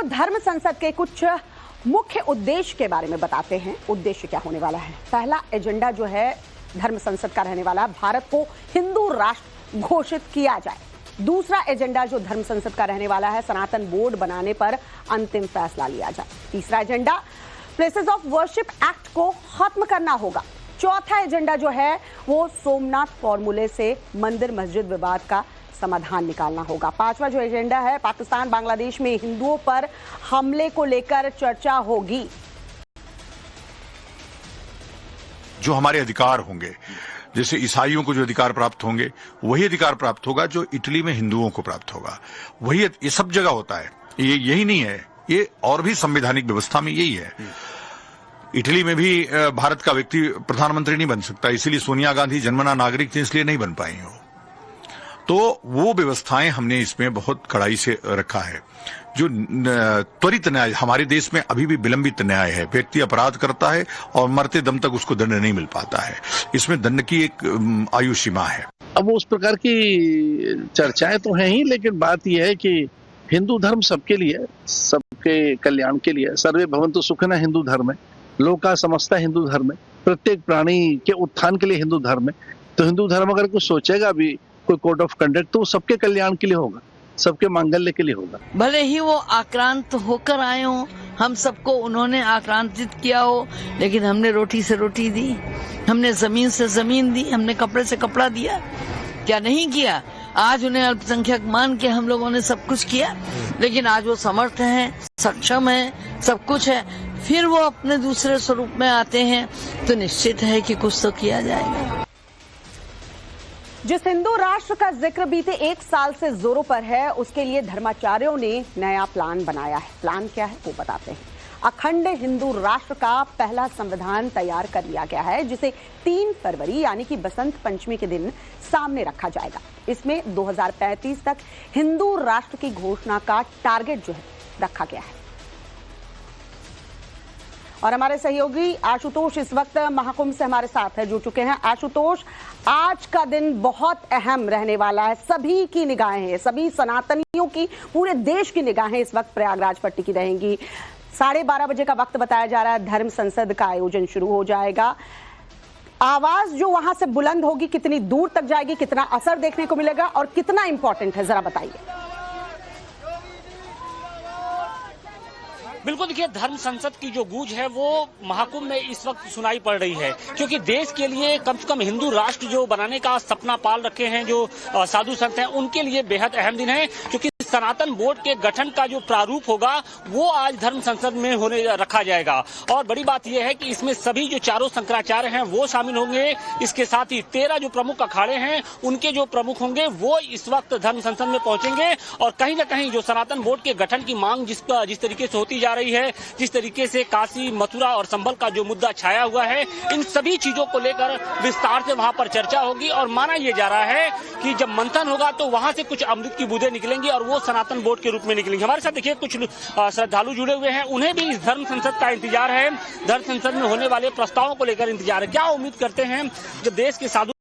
धर्म संसद के कुछ मुख्य उद्देश्य के बारे में बताते हैं। उद्देश्य क्या होने वाला है? पहला एजेंडा जो है धर्म संसद का रहने वाला, भारत को हिंदू राष्ट्र घोषित किया जाए। दूसरा एजेंडा जो धर्म संसद का रहने वाला है, सनातन बोर्ड बनाने पर अंतिम फैसला लिया जाए। तीसरा agenda places of worship act को खत्म करना होगा। चौथा एजेंडा जो है वो सोमनाथ फॉर्मूले से मंदिर मस्जिद विवाद का समाधान निकालना होगा। पांचवा जो एजेंडा है, पाकिस्तान बांग्लादेश में हिंदुओं पर हमले को लेकर चर्चा होगी। जो हमारे अधिकार होंगे, जैसे ईसाइयों को जो अधिकार प्राप्त होंगे वही अधिकार प्राप्त होगा जो इटली में हिंदुओं को प्राप्त होगा। वही ये सब जगह होता है, ये यही नहीं है, ये और भी संवैधानिक व्यवस्था में यही है। इटली में भी भारत का व्यक्ति प्रधानमंत्री नहीं बन सकता, इसीलिए सोनिया गांधी जन्मना नागरिक थी, इसलिए नहीं बन पाई हो। तो वो व्यवस्थाएं हमने इसमें बहुत कड़ाई से रखा है। जो त्वरित न्याय हमारे देश में अभी भी विलंबित न्याय है, व्यक्ति अपराध करता है और मरते दम तक उसको दंड नहीं मिल पाता है। इसमें दंड की एक आयु सीमा है। अब उस प्रकार की चर्चाएं तो हैं ही, लेकिन बात यह है कि हिंदू धर्म सबके लिए, सबके कल्याण के लिए, सर्वे भवन्तु सुखिनः हिंदू धर्म है, लोका समस्ता हिंदू धर्म है, प्रत्येक प्राणी के उत्थान के लिए हिंदू धर्म है। तो हिंदू धर्म अगर कुछ सोचेगा भी कोई कोड ऑफ कंडक्ट, तो सबके कल्याण के लिए होगा, सबके मांगल्य के लिए होगा। भले ही वो आक्रांत होकर आए हो, हम सबको उन्होंने आक्रांतित किया हो, लेकिन हमने रोटी से रोटी दी, हमने जमीन से जमीन दी, हमने कपड़े से कपड़ा दिया। क्या नहीं किया? आज उन्हें अल्पसंख्यक मान के हम लोगों ने सब कुछ किया, लेकिन आज वो समर्थ हैं, सक्षम हैं, सब कुछ है। फिर वो अपने दूसरे स्वरूप में आते हैं तो निश्चित है कि कुछ तो किया जाएगा। जिस हिंदू राष्ट्र का जिक्र बीते 1 साल से जोरों पर है, उसके लिए धर्माचार्यों ने नया प्लान बनाया है। प्लान क्या है वो बताते हैं। अखंड हिंदू राष्ट्र का पहला संविधान तैयार कर लिया गया है, जिसे 3 फरवरी यानी कि बसंत पंचमी के दिन सामने रखा जाएगा। इसमें 2035 तक हिंदू राष्ट्र की घोषणा का टारगेट जो है रखा गया है। और हमारे सहयोगी आशुतोष इस वक्त महाकुंभ से हमारे साथ है, जुड़ चुके हैं। आशुतोष, आज का दिन बहुत अहम रहने वाला है, सभी की निगाहें हैं, सभी सनातनियों की, पूरे देश की निगाहें इस वक्त प्रयागराज पट्टी की रहेंगी। 12:30 बजे का वक्त बताया जा रहा है, धर्म संसद का आयोजन शुरू हो जाएगा। आवाज जो वहां से बुलंद होगी कितनी दूर तक जाएगी, कितना असर देखने को मिलेगा और कितना इंपॉर्टेंट है, जरा बताइए। बिल्कुल, देखिए, धर्म संसद की जो गूंज है वो महाकुंभ में इस वक्त सुनाई पड़ रही है, क्योंकि देश के लिए कम से कम हिंदू राष्ट्र जो बनाने का सपना पाल रखे हैं जो साधु संत हैं, उनके लिए बेहद अहम दिन है। क्योंकि सनातन बोर्ड के गठन का जो प्रारूप होगा वो आज धर्म संसद में होने रखा जाएगा। और बड़ी बात यह है कि इसमें सभी जो चारों शंकराचार्य हैं वो शामिल होंगे। इसके साथ ही 13 जो प्रमुख अखाड़े हैं उनके जो प्रमुख होंगे वो इस वक्त धर्म संसद में पहुंचेंगे। और कहीं न कहीं जो सनातन बोर्ड के गठन की मांग जिस तरीके से होती जा रही है, जिस तरीके से काशी, मथुरा और संभल का जो मुद्दा छाया हुआ है, इन सभी चीजों को लेकर विस्तार से वहां पर चर्चा होगी। और माना यह जा रहा है कि जब मंथन होगा तो वहां से कुछ अमृत की बूंदें निकलेंगी और वो सनातन बोर्ड के रूप में निकलेंगे। हमारे साथ देखिए कुछ श्रद्धालु जुड़े हुए हैं, उन्हें भी इस धर्म संसद का इंतजार है, धर्म संसद में होने वाले प्रस्तावों को लेकर इंतजार है। क्या उम्मीद करते हैं जब देश के साधु